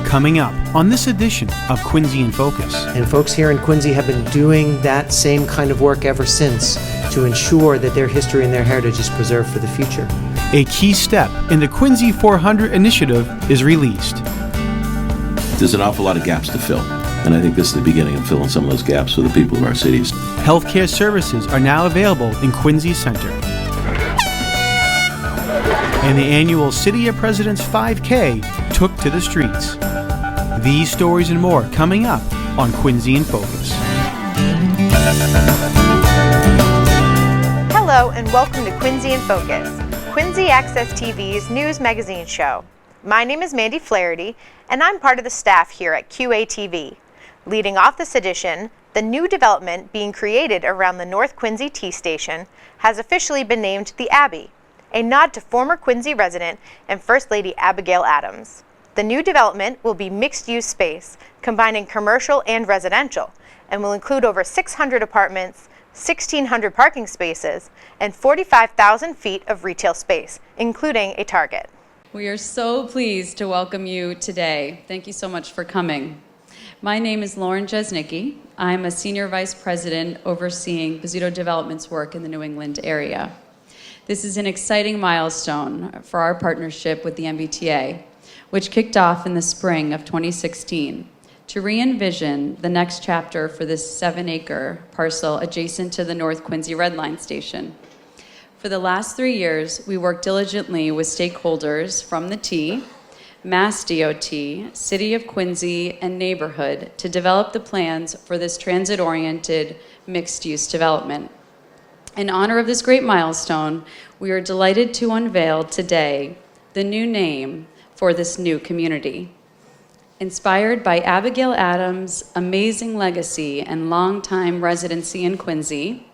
Coming up on this edition of Quincy in Focus. And folks here in Quincy have been doing that same kind of work ever since to ensure that their history and their heritage is preserved for the future. A key step in the Quincy 400 initiative is released. There's an awful lot of gaps to fill, and I think this is the beginning of filling some of those gaps for the people of our cities. Healthcare services are now available in Quincy Center. And the annual City of Presidents 5K took to the streets. These stories and more coming up on Quincy in Focus. Hello and welcome to Quincy in Focus, Quincy Access TV's news magazine show. My name is Mandy Flaherty and I'm part of the staff here at QATV. Leading off this edition, the new development being created around the North Quincy T Station has officially been named The Abbey, a nod to former Quincy resident and First Lady Abigail Adams. The new development will be mixed-use space, combining commercial and residential, and will include over 600 apartments, 1,600 parking spaces, and 45,000 feet of retail space, including a Target. We are so pleased to welcome you today. Thank you so much for coming. My name is Lauren Jesnicki. I'm a Senior Vice President overseeing Bozzuto Development's work in the New England area. This is an exciting milestone for our partnership with the MBTA, which kicked off in the spring of 2016 to re-envision the next chapter for this 7-acre parcel adjacent to the North Quincy Red Line station. For the last 3 years, we worked diligently with stakeholders from the T, Mass DOT, City of Quincy, and neighborhood to develop the plans for this transit-oriented mixed-use development. In honor of this great milestone, we are delighted to unveil today the new name for this new community. Inspired by Abigail Adams' amazing legacy and longtime residency in Quincy,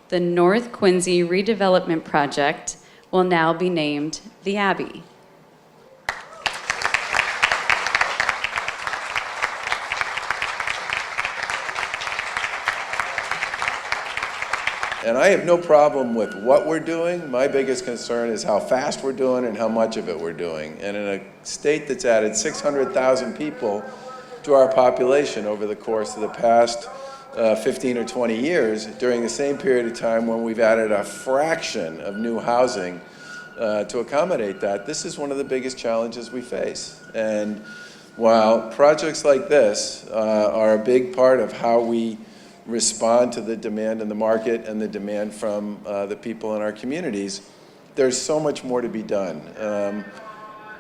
the North Quincy Redevelopment Project will now be named The Abbey. And I have no problem with what we're doing. My biggest concern is how fast we're doing and how much of it we're doing. And in a state that's added 600,000 people to our population over the course of the past 15 or 20 years, during the same period of time when we've added a fraction of new housing to accommodate that, this is one of the biggest challenges we face. And while projects like this are a big part of how we respond to the demand in the market and the demand from the people in our communities, there's so much more to be done.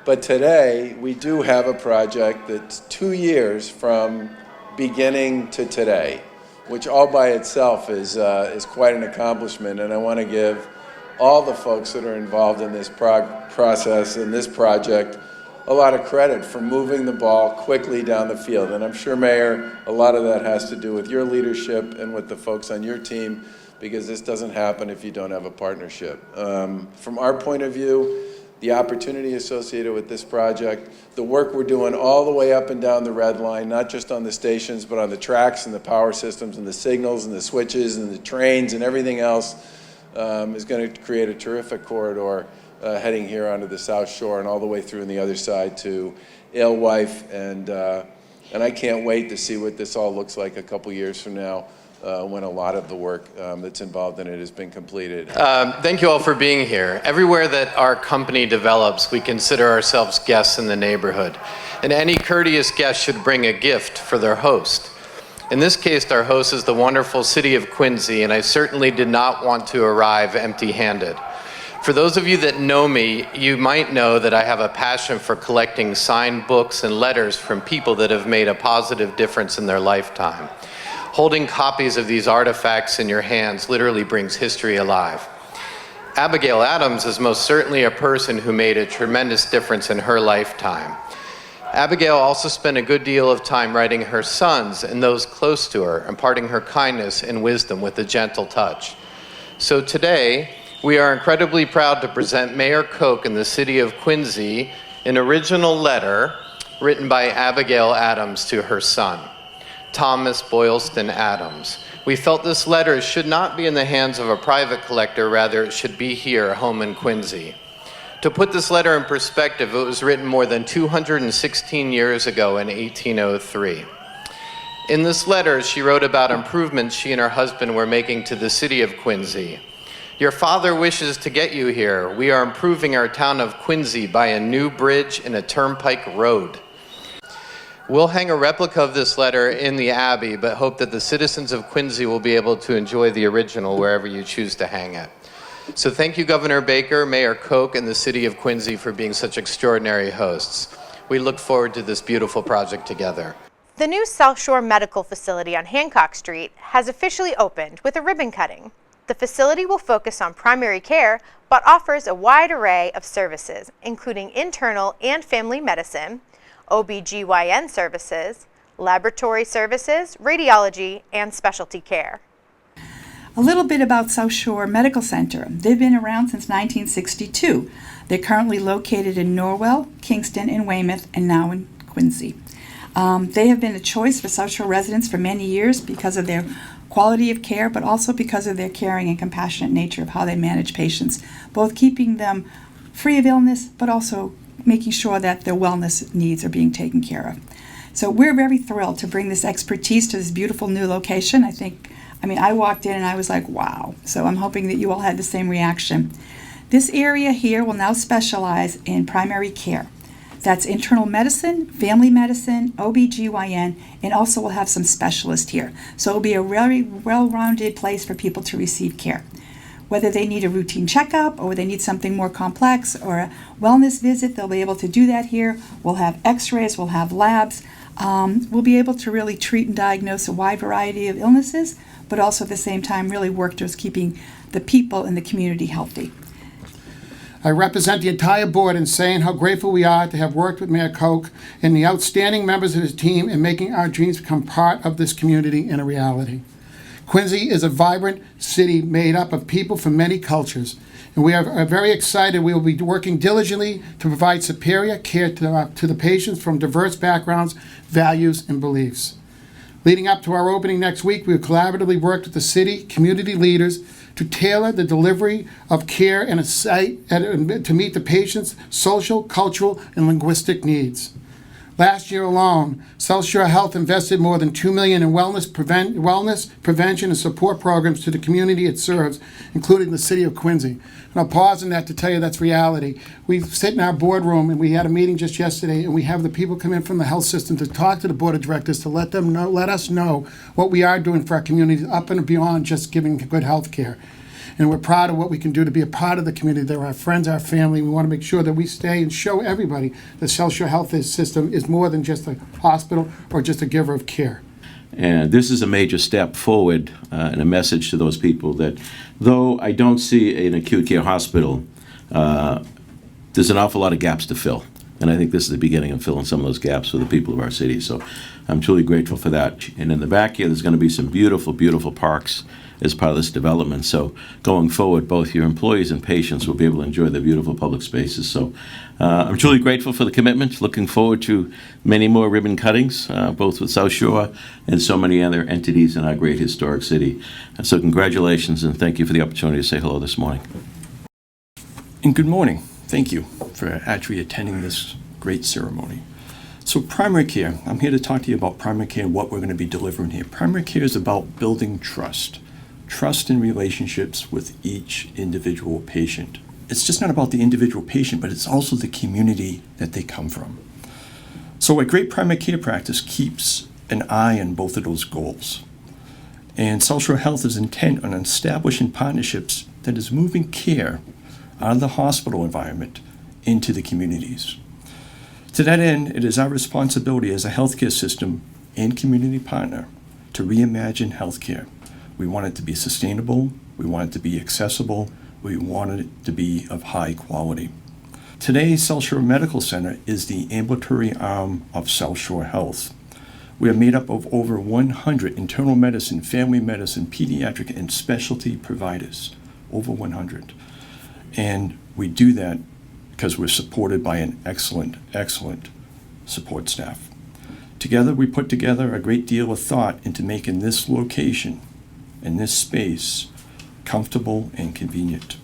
But today, we do have a project that's 2 years from beginning to today, which all by itself is quite an accomplishment. And I want to give all the folks that are involved in this process and this project a lot of credit for moving the ball quickly down the field. And I'm sure, Mayor, a lot of that has to do with your leadership and with the folks on your team, because this doesn't happen if you don't have a partnership. From our point of view, the opportunity associated with this project, the work we're doing all the way up and down the Red Line, not just on the stations, but on the tracks and the power systems and the signals and the switches and the trains and everything else, is going to create a terrific corridor heading here onto the South Shore and all the way through on the other side to Alewife, and I can't wait to see what this all looks like a couple years from now when a lot of the work that's involved in it has been completed. Thank you all for being here. Everywhere that our company develops, we consider ourselves guests in the neighborhood, and any courteous guest should bring a gift for their host. In this case, our host is the wonderful City of Quincy, and I certainly did not want to arrive empty-handed. For those of you that know me, you might know that I have a passion for collecting signed books and letters from people that have made a positive difference in their lifetime. Holding copies of these artifacts in your hands literally brings history alive. Abigail Adams is most certainly a person who made a tremendous difference in her lifetime. Abigail also spent a good deal of time writing her sons and those close to her, imparting her kindness and wisdom with a gentle touch. So today, we are incredibly proud to present Mayor Koch in the city of Quincy an original letter written by Abigail Adams to her son, Thomas Boylston Adams. We felt this letter should not be in the hands of a private collector, rather it should be here, home in Quincy. To put this letter in perspective, it was written more than 216 years ago in 1803. In this letter, she wrote about improvements she and her husband were making to the city of Quincy. Your father wishes to get you here. We are improving our town of Quincy by a new bridge and a turnpike road. We'll hang a replica of this letter in the Abbey, but hope that the citizens of Quincy will be able to enjoy the original wherever you choose to hang it. So thank you, Governor Baker, Mayor Koch, and the city of Quincy for being such extraordinary hosts. We look forward to this beautiful project together. The new South Shore Medical Facility on Hancock Street has officially opened with a ribbon cutting. The facility will focus on primary care, but offers a wide array of services, including internal and family medicine, OB/GYN services, laboratory services, radiology, and specialty care. A little bit about South Shore Medical Center. They've been around since 1962. They're currently located in Norwell, Kingston, and Weymouth, and now in Quincy. They have been a choice for South Shore residents for many years because of their quality of care, but also because of their caring and compassionate nature of how they manage patients, both keeping them free of illness, but also making sure that their wellness needs are being taken care of. So we're very thrilled to bring this expertise to this beautiful new location. I walked in and I was like, wow. So I'm hoping that you all had the same reaction. This area here will now specialize in primary care. That's internal medicine, family medicine, OB/GYN, and also we'll have some specialists here. So it'll be a very well-rounded place for people to receive care. Whether they need a routine checkup or they need something more complex or a wellness visit, they'll be able to do that here. We'll have x-rays, we'll have labs. We'll be able to really treat and diagnose a wide variety of illnesses, but also at the same time really work towards keeping the people in the community healthy. I represent the entire board in saying how grateful we are to have worked with Mayor Koch and the outstanding members of his team in making our dreams become part of this community and a reality. Quincy is a vibrant city made up of people from many cultures, and we are very excited. We will be working diligently to provide superior care to the patients from diverse backgrounds, values, and beliefs. Leading up to our opening next week, we will collaboratively work with the city, community leaders to tailor the delivery of care and a site to meet the patient's social, cultural, and linguistic needs. Last year alone, South Shore Health invested more than $2 million in wellness, prevention, and support programs to the community it serves, including the city of Quincy. And I'll pause on that to tell you that's reality. We sit in our boardroom, and we had a meeting just yesterday, and we have the people come in from the health system to talk to the board of directors to let us know what we are doing for our community up and beyond just giving good health care. And we're proud of what we can do to be a part of the community. They're our friends, our family. We want to make sure that we stay and show everybody that South Shore Health System is more than just a hospital or just a giver of care. And this is a major step forward and a message to those people that though I don't see an acute care hospital, there's an awful lot of gaps to fill. And I think this is the beginning of filling some of those gaps for the people of our city. So I'm truly grateful for that. And in the back here, there's going to be some beautiful, beautiful parks as part of this development. So going forward, both your employees and patients will be able to enjoy the beautiful public spaces. So I'm truly grateful for the commitment. Looking forward to many more ribbon cuttings, both with South Shore and so many other entities in our great historic city. So congratulations, and thank you for the opportunity to say hello this morning. And good morning. Thank you for actually attending this great ceremony. So primary care, I'm here to talk to you about primary care and what we're going to be delivering here. Primary care is about building trust in relationships with each individual patient. It's just not about the individual patient, but it's also the community that they come from. So a great primary care practice keeps an eye on both of those goals. And South Shore Health is intent on establishing partnerships that is moving care out of the hospital environment into the communities. To that end, it is our responsibility as a healthcare system and community partner to reimagine healthcare. We want it to be sustainable, we want it to be accessible, we want it to be of high quality. Today, South Shore Medical Center is the ambulatory arm of South Shore Health. We are made up of over 100 internal medicine, family medicine, pediatric, and specialty providers, over 100. And we do that because we're supported by an excellent, excellent support staff. Together, we put together a great deal of thought into making this location and this space comfortable and convenient.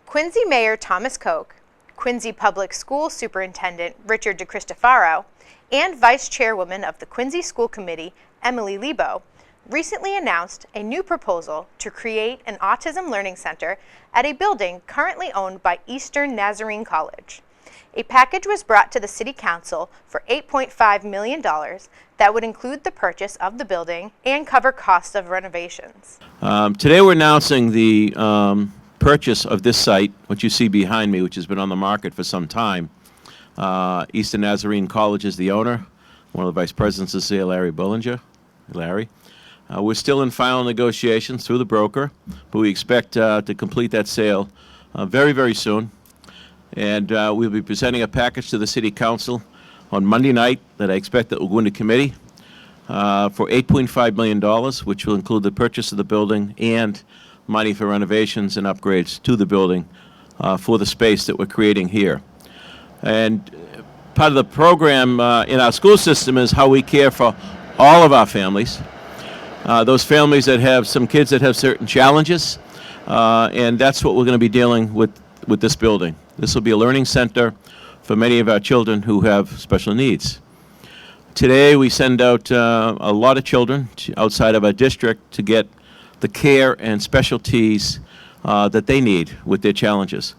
Quincy Mayor Thomas Koch, Quincy Public School Superintendent Richard DeCristofaro, and Vice Chairwoman of the Quincy School Committee, Emily Lebo, recently announced a new proposal to create an autism learning center at a building currently owned by Eastern Nazarene College. A package was brought to the City Council for $8.5 million that would include the purchase of the building and cover costs of renovations. Today we're announcing the purchase of this site, what you see behind me, which has been on the market for some time. Eastern Nazarene College is the owner. One of the vice presidents is here, Larry Bullinger. Larry. We're still in final negotiations through the broker, but we expect to complete that sale very, very soon. And we'll be presenting a package to the City Council on Monday night that I expect that will go into committee for $8.5 million, which will include the purchase of the building and money for renovations and upgrades to the building for the space that we're creating here. And part of the program in our school system is how we care for all of our families, those families that have some kids that have certain challenges, and that's what we're going to be dealing with this building. This will be a learning center for many of our children who have special needs. Today we send out a lot of children outside of our district to get the care and specialties that they need with their challenges.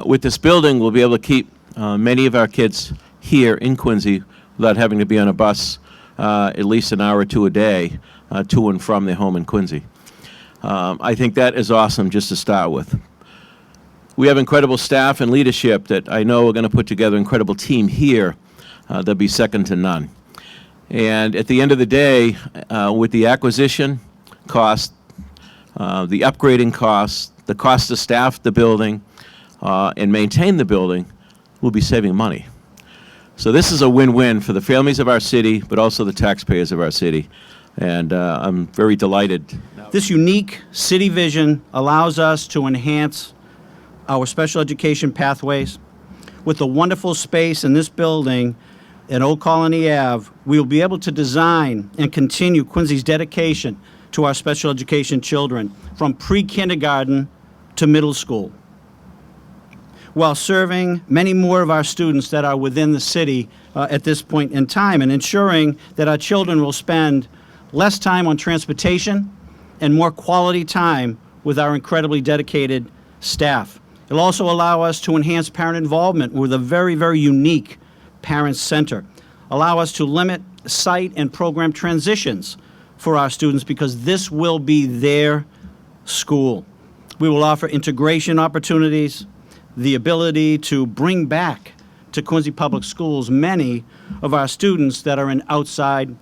With this building, we'll be able to keep many of our kids here in Quincy without having to be on a bus at least an hour or two a day to and from their home in Quincy. I think that is awesome just to start with. We have incredible staff and leadership that I know are going to put together an incredible team here that'll be second to none. And at the end of the day, with the acquisition cost, the upgrading costs, the cost to staff the building and maintain the building, we'll be saving money. So this is a win-win for the families of our city, but also the taxpayers of our city. And I'm very delighted. This unique city vision allows us to enhance our special education pathways. With the wonderful space in this building at Old Colony Ave, we will be able to design and continue Quincy's dedication to our special education children from pre-kindergarten to middle school, while serving many more of our students that are within the city at this point in time, and ensuring that our children will spend less time on transportation and more quality time with our incredibly dedicated staff. It'll also allow us to enhance parent involvement with a very, very unique parent center, allow us to limit site and program transitions for our students because this will be their school. We will offer integration opportunities, the ability to bring back to Quincy Public Schools many of our students that are in outside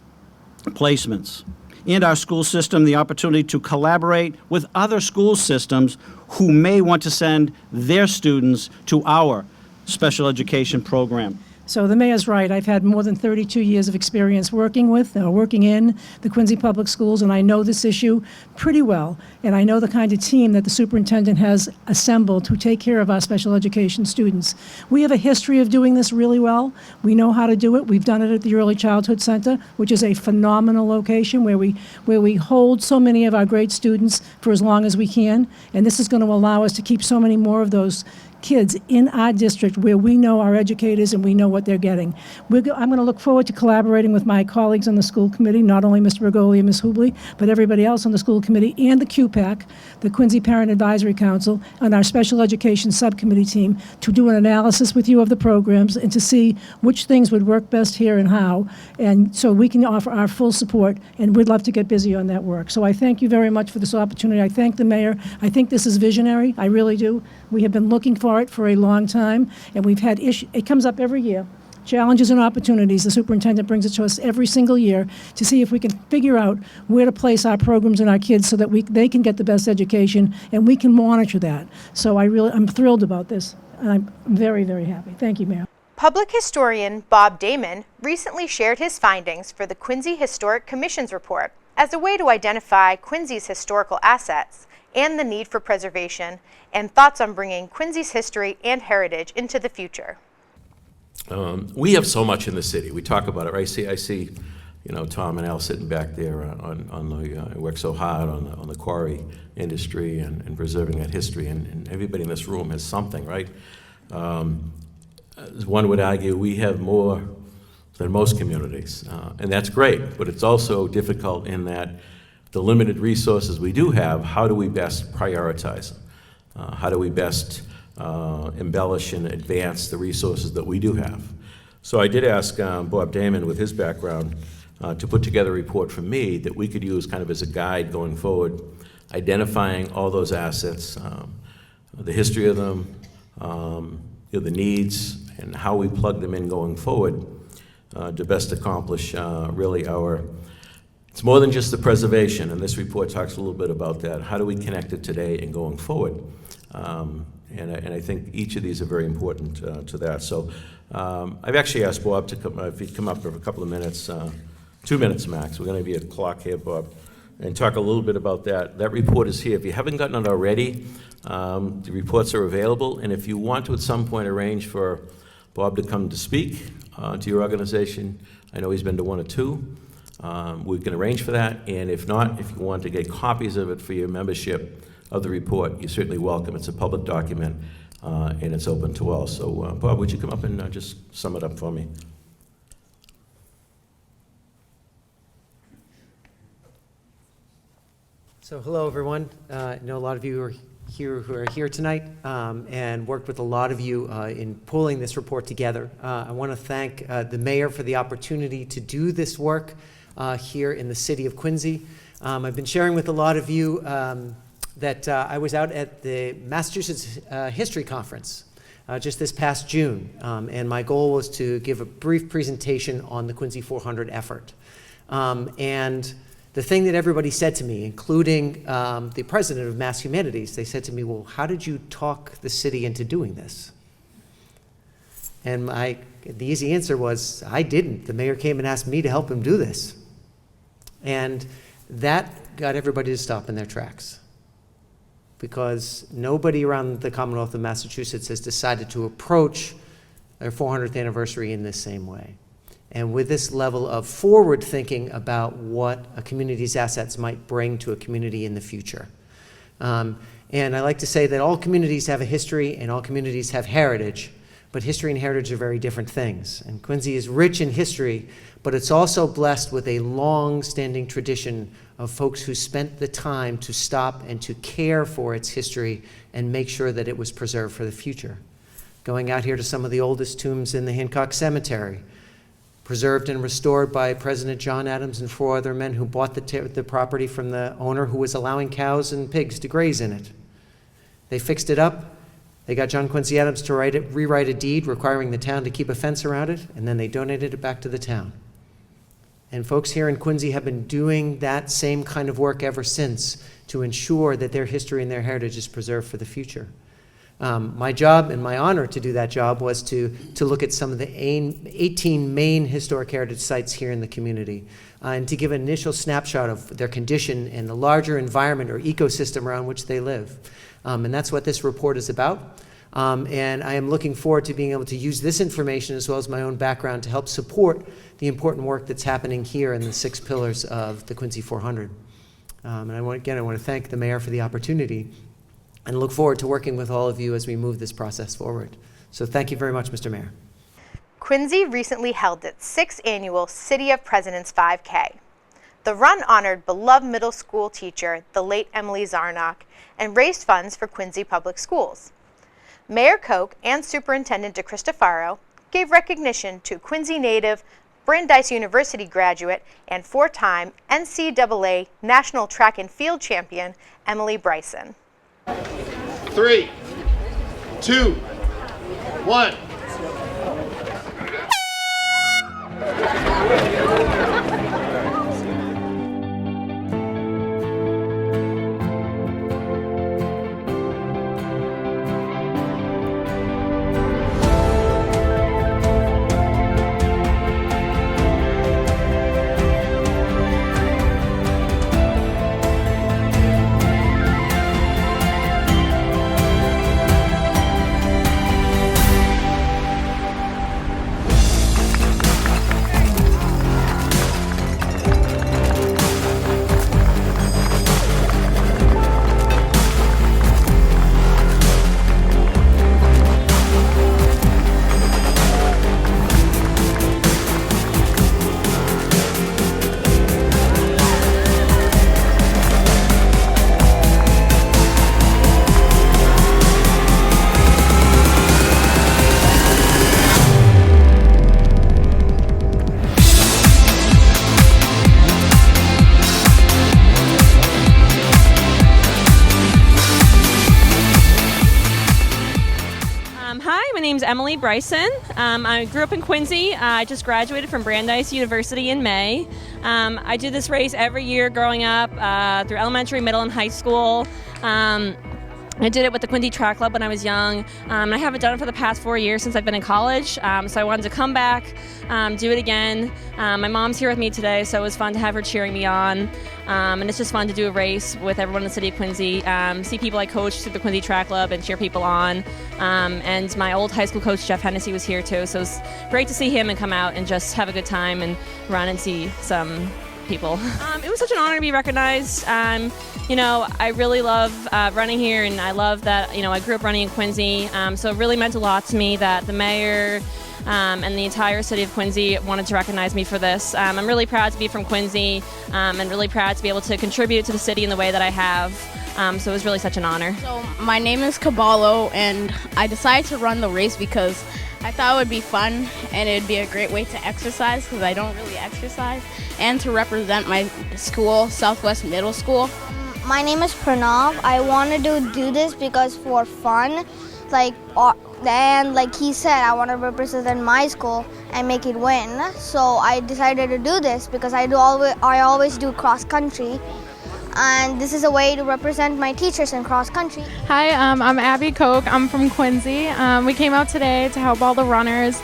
placements. And our school system, the opportunity to collaborate with other school systems who may want to send their students to our special education program. So the mayor's right. I've had more than 32 years of experience working in the Quincy Public Schools, and I know this issue pretty well. And I know the kind of team that the superintendent has assembled to take care of our special education students. We have a history of doing this really well. We know how to do it. We've done it at the Early Childhood Center, which is a phenomenal location where we hold so many of our great students for as long as we can. And this is going to allow us to keep so many more of those kids in our district where we know our educators and we know what they're getting. I'm going to look forward to collaborating with my colleagues on the school committee, not only Mr. Bergoli and Ms. Hubley, but everybody else on the school committee and the QPAC, the Quincy Parent Advisory Council, and our special education subcommittee team to do an analysis with you of the programs and to see which things would work best here and how, and so we can offer our full support, and we'd love to get busy on that work. So I thank you very much for this opportunity. I thank the mayor. I think this is visionary. I really do. We have been looking for it for a long time, and we've had issues. It comes up every year. challenges and opportunities. The superintendent brings it to us every single year to see if we can figure out where to place our programs and our kids so that they can get the best education and we can monitor that. So I'm thrilled about this. And I'm very, very happy. Thank you, Mayor. Public historian Bob Damon recently shared his findings for the Quincy Historic Commission's report as a way to identify Quincy's historical assets and the need for preservation, and thoughts on bringing Quincy's history and heritage into the future. We have so much in the city. We talk about it, right? I see, Tom and Al sitting back there work so hard on the quarry industry and preserving that history, and everybody in this room has something, right? As one would argue, we have more than most communities, and that's great, but it's also difficult in that the limited resources we do have, how do we best prioritize them? How do we best embellish and advance the resources that we do have? So I did ask Bob Damon, with his background, to put together a report for me that we could use kind of as a guide going forward, identifying all those assets, the history of them, the needs, and how we plug them in going forward to best accomplish really it's more than just the preservation, and this report talks a little bit about that. How do we connect it today and going forward? And I think each of these are very important to that. So I've actually asked Bob to come, if he'd come up for a couple of minutes, 2 minutes max. We're going to be at clock here, Bob, and talk a little bit about that. That report is here. If you haven't gotten it already, the reports are available, and if you want to at some point arrange for Bob to come to speak to your organization, I know he's been to one or two. We can arrange for that, and if not, if you want to get copies of it for your membership of the report, you're certainly welcome. It's a public document, and it's open to all. So, Bob, would you come up and just sum it up for me? So, hello, everyone. I know a lot of you are here tonight and worked with a lot of you in pulling this report together. I want to thank the mayor for the opportunity to do this work here in the city of Quincy. I've been sharing with a lot of you that I was out at the Massachusetts History Conference just this past June, and my goal was to give a brief presentation on the Quincy 400 effort. And the thing that everybody said to me, including the president of Mass Humanities, they said to me, well, how did you talk the city into doing this? And the easy answer was, I didn't. The mayor came and asked me to help him do this. And that got everybody to stop in their tracks, because nobody around the Commonwealth of Massachusetts has decided to approach their 400th anniversary in this same way. And with this level of forward thinking about what a community's assets might bring to a community in the future. And I like to say that all communities have a history and all communities have heritage, but history and heritage are very different things. And Quincy is rich in history, but it's also blessed with a long-standing tradition of folks who spent the time to stop and to care for its history and make sure that it was preserved for the future. Going out here to some of the oldest tombs in the Hancock Cemetery, preserved and restored by President John Adams and 4 other men who bought the property from the owner who was allowing cows and pigs to graze in it. They fixed it up. They got John Quincy Adams to rewrite a deed requiring the town to keep a fence around it, and then they donated it back to the town. And folks here in Quincy have been doing that same kind of work ever since to ensure that their history and their heritage is preserved for the future. My job and my honor to do that job was to look at some of the 18 main historic heritage sites here in the community and to give an initial snapshot of their condition and the larger environment or ecosystem around which they live. And that's what this report is about. And I am looking forward to being able to use this information as well as my own background to help support the important work that's happening here in the 6 pillars of the Quincy 400. And I want to thank the mayor for the opportunity and look forward to working with all of you as we move this process forward. So thank you very much, Mr. Mayor. Quincy recently held its 6th annual City of Presidents 5K. The run honored beloved middle school teacher, the late Emily Zarnock, and raised funds for Quincy Public Schools. Mayor Koch and Superintendent DeCristofaro gave recognition to Quincy native, Brandeis University graduate, and 4-time NCAA National Track and Field champion, Emily Bryson. 3, 2, 1. name's Emily Bryson. I grew up in Quincy. I just graduated from Brandeis University in May. I did this race every year growing up through elementary, middle, and high school. I did it with the Quincy Track Club when I was young. I haven't done it for the past 4 years since I've been in college, so I wanted to come back, do it again. My mom's here with me today, so it was fun to have her cheering me on. And it's just fun to do a race with everyone in the city of Quincy, see people I coach through the Quincy Track Club and cheer people on. And my old high school coach, Jeff Hennessy, was here too, so it was great to see him and come out and just have a good time and run and see some people. It was such an honor to be recognized. I really love running here, and I love that, I grew up running in Quincy, so it really meant a lot to me that the mayor and the entire city of Quincy wanted to recognize me for this. I'm really proud to be from Quincy and really proud to be able to contribute to the city in the way that I have. So it was really such an honor. So my name is Caballo, and I decided to run the race because I thought it would be fun and it would be a great way to exercise because I don't really exercise, and to represent my school, Southwest Middle School. My name is Pranav. I wanted to do this because for fun, and like he said, I want to represent my school and make it win. So I decided to do this because I always do cross country. And this is a way to represent my teachers in cross country. Hi, I'm Abby Koch. I'm from Quincy. We came out today to help all the runners,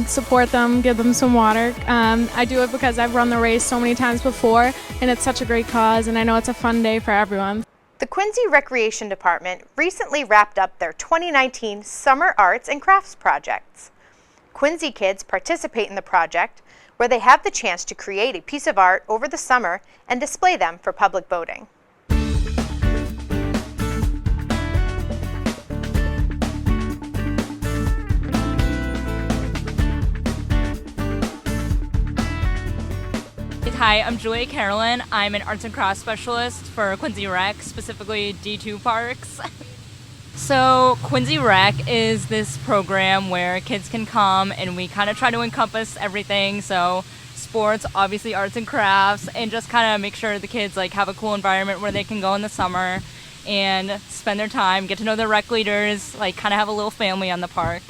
support them, give them some water. I do it because I've run the race so many times before, and it's such a great cause, and I know it's a fun day for everyone. The Quincy Recreation Department recently wrapped up their 2019 Summer Arts and Crafts projects. Quincy kids participate in the project, where they have the chance to create a piece of art over the summer and display them for public voting. Hi, I'm Julia Carolyn. I'm an arts and crafts specialist for Quincy Rec, specifically D2 Parks. So Quincy Rec is this program where kids can come and we kind of try to encompass everything. So sports, obviously arts and crafts, and just kind of make sure the kids have a cool environment where they can go in the summer and spend their time, get to know their rec leaders, kind of have a little family on the park.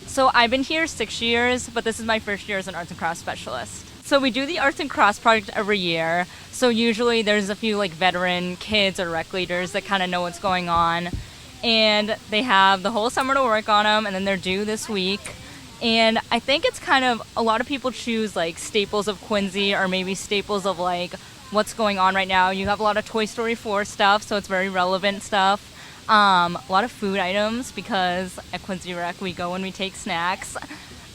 So I've been here 6 years, but this is my first year as an arts and crafts specialist. So we do the arts and crafts project every year. So usually there's a few veteran kids or rec leaders that kind of know what's going on. And they have the whole summer to work on them, and then they're due this week. And I think it's kind of, a lot of people choose staples of Quincy, or maybe staples of what's going on right now. You have a lot of Toy Story 4 stuff, so it's very relevant stuff. A lot of food items, because at Quincy Rec we go and we take snacks.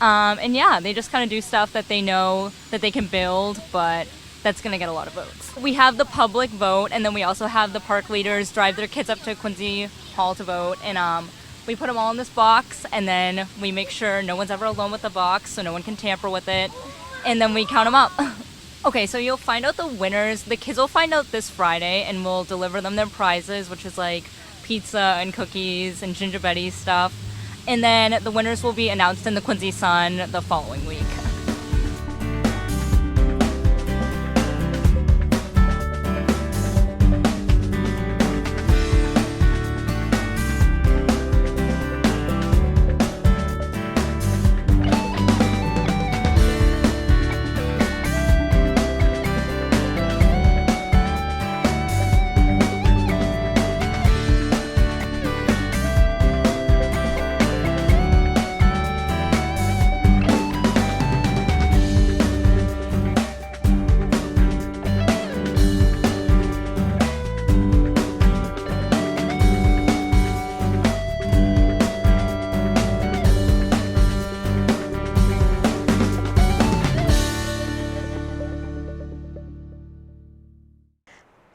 And yeah, they just kind of do stuff that they know that they can build, but that's going to get a lot of votes. We have the public vote, and then we also have the park leaders drive their kids up to Quincy Hall to vote, and we put them all in this box, and then we make sure no one's ever alone with the box, so no one can tamper with it, and then we count them up. Okay, so you'll find out the winners. The kids will find out this Friday, and we'll deliver them their prizes, which is pizza and cookies and Ginger Betty stuff. And then the winners will be announced in the Quincy Sun the following week.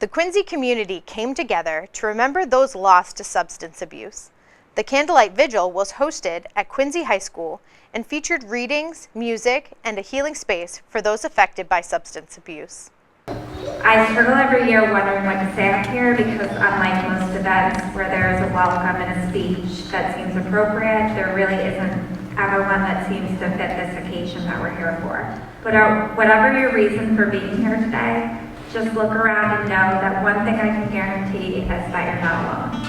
The Quincy community came together to remember those lost to substance abuse. The Candlelight Vigil was hosted at Quincy High School and featured readings, music, and a healing space for those affected by substance abuse. I struggle every year wondering what to say up here because unlike most events where there is a welcome and a speech that seems appropriate, there really isn't ever one that seems to fit this occasion that we're here for. But whatever your reason for being here today, just look around and know that one thing I can guarantee is that you're not alone.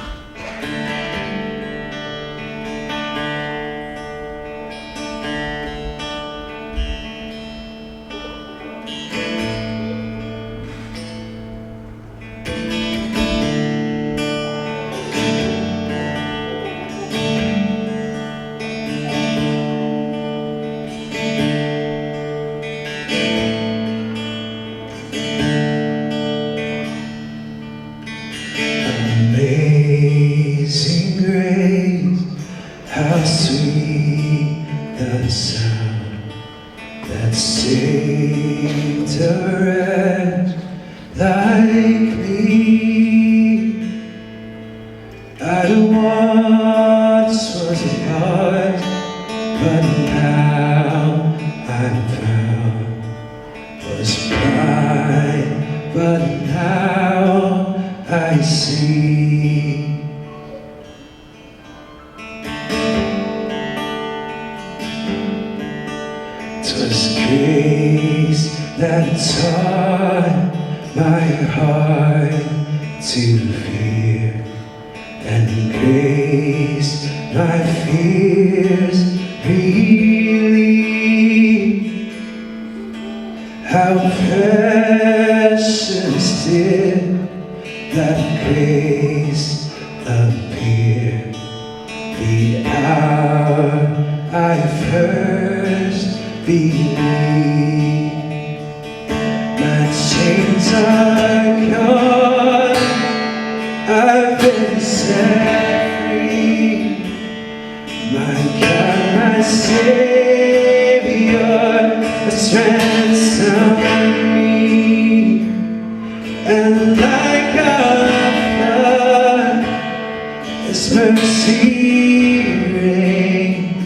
Amazing grace, how sweet the sound that saved a wretch like me. I once was lost, but now I'm found. Was blind, but now I see. 'Twas grace that taught my heart to fear, and grace my fears relieved. How precious did that grace appear the hour I first believed. My chains are gone, I've been set free. My God, my Savior has ransomed me, and like a flood, His mercy rained,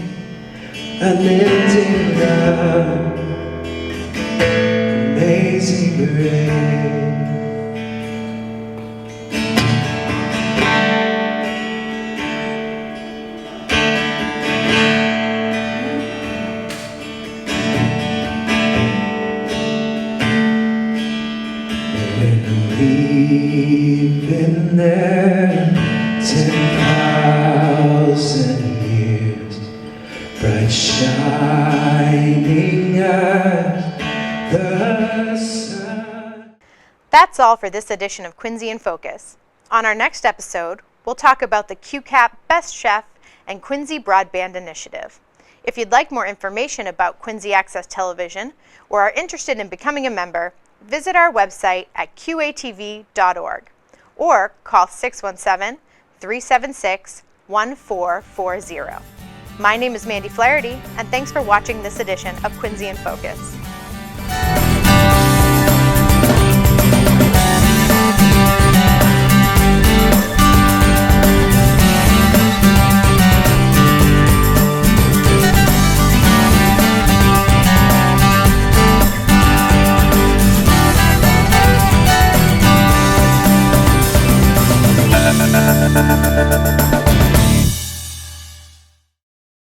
unending love, amazing grace. We've been there 10,000 years, bright shining as the sun. That's all for this edition of Quincy in Focus. On our next episode, we'll talk about the QCAP Best Chef and Quincy Broadband Initiative. If you'd like more information about Quincy Access Television or are interested in becoming a member, visit our website at qatv.org or call 617-376-1440. My name is Mandy Flaherty, and thanks for watching this edition of Quincy in Focus.